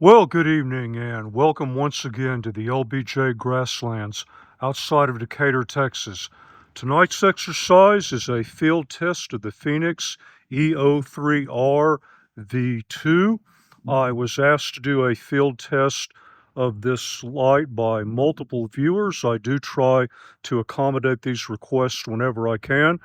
Well, good evening and welcome once again to the LBJ Grasslands outside of Decatur, Texas. Tonight's exercise is a field test of the Fenix E03R V2. I was asked to do a field test of this light by multiple viewers. I do try to accommodate these requests whenever I can.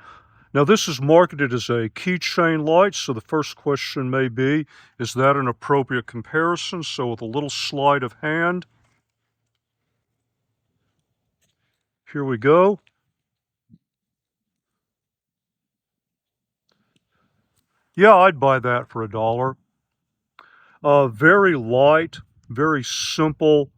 Now, this is marketed as a keychain light, so the first question may be, is that an appropriate comparison? So with a little sleight of hand, here we go. Yeah, I'd buy that for $1. Very light, very simple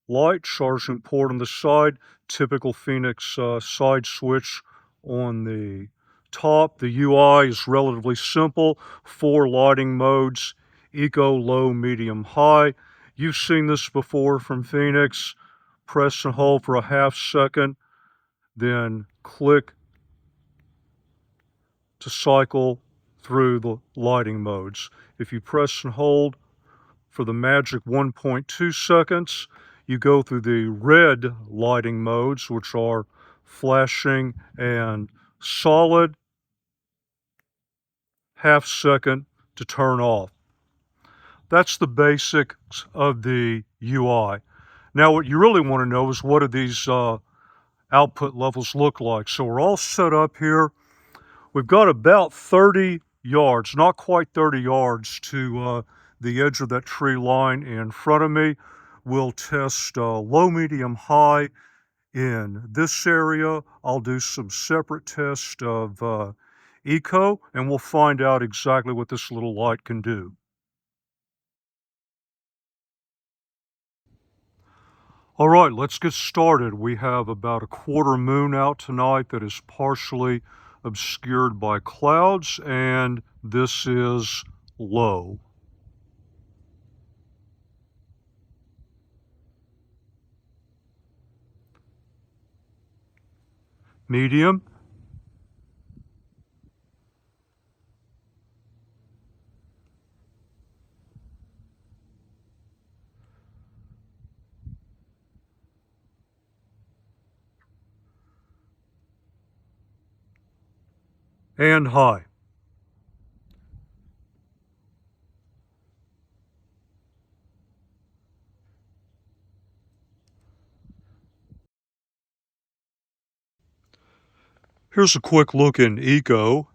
light, charging port on the side, typical Fenix side switch on the top. The UI is relatively simple, 4 lighting modes, eco, low, medium, high. You've seen this before from Fenix. Press and hold for a half second, then click to cycle through the lighting modes. If you press and hold for the magic 1.2 seconds, you go through the red lighting modes, which are flashing and solid, half second to turn off. That's the basics of the UI. Now, what you really want to know is what do these output levels look like? So we're all set up here. We've got about 30 yards, not quite 30 yards to the edge of that tree line in front of me. We'll test low, medium, high in this area. I'll do some separate tests of eco, and we'll find out exactly what this little light can do. All right, let's get started. We have about a quarter moon out tonight that is partially obscured by clouds, and this is low. Medium. And high. Here's a quick look in eco.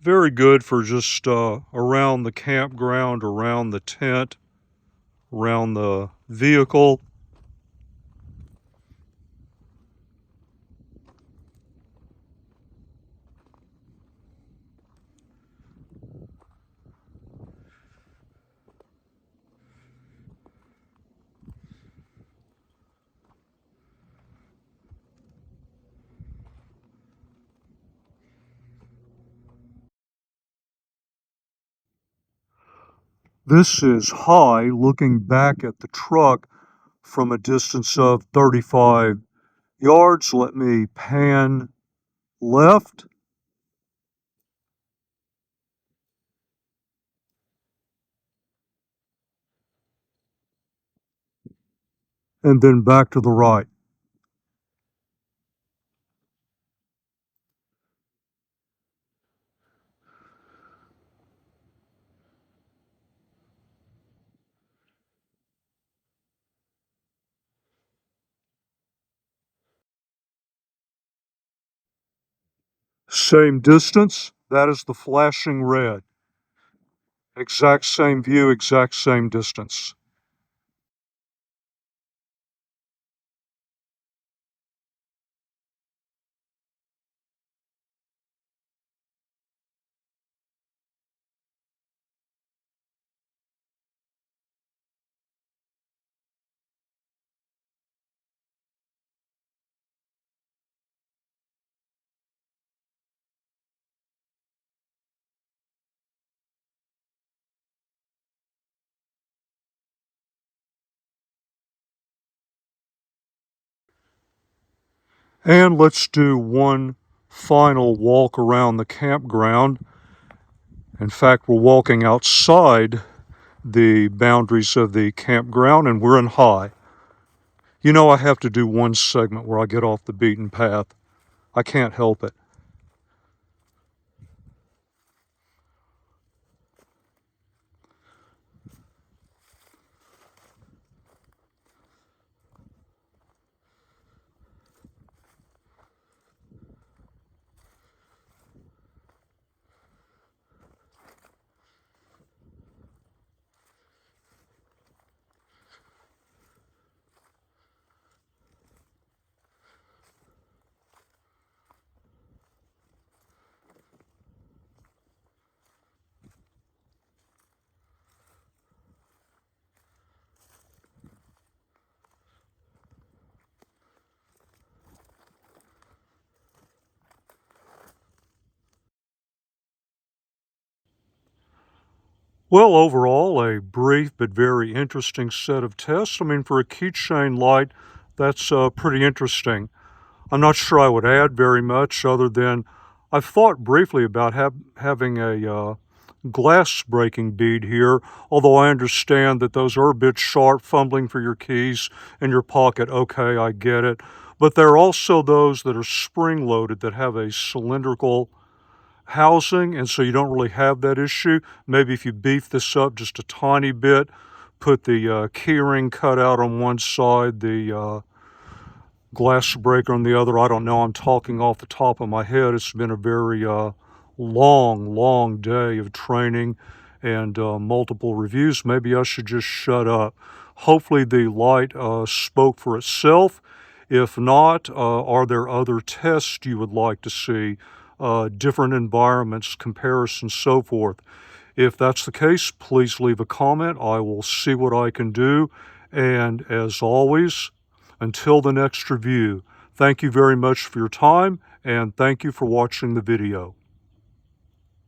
Very good for just around the campground, around the tent, around the vehicle. This is high, looking back at the truck from a distance of 35 yards. Let me pan left. And then back to the right. Same distance, that is the flashing red. Exact same view, exact same distance. And let's do one final walk around the campground. In fact, we're walking outside the boundaries of the campground, and we're in high. You know, I have to do one segment where I get off the beaten path. I can't help it. Well, overall, a brief but very interesting set of tests. I mean, for a keychain light, that's pretty interesting. I'm not sure I would add very much other than I've thought briefly about having a glass breaking bead here, although I understand that those are a bit sharp, fumbling for your keys in your pocket. Okay, I get it. But there are also those that are spring loaded that have a cylindrical housing, and so you don't really have that issue. Maybe if you beef this up just a tiny bit, put the key ring cutout on one side, the glass breaker on the other. I don't know. I'm talking off the top of my head. It's been a very long day of training and multiple reviews. Maybe I should just shut up. Hopefully the light spoke for itself. If not, are there other tests you would like to see? Different environments, comparisons, so forth. If that's the case, please leave a comment. I will see what I can do. And as always, until the next review, thank you very much for your time, and thank you for watching the video.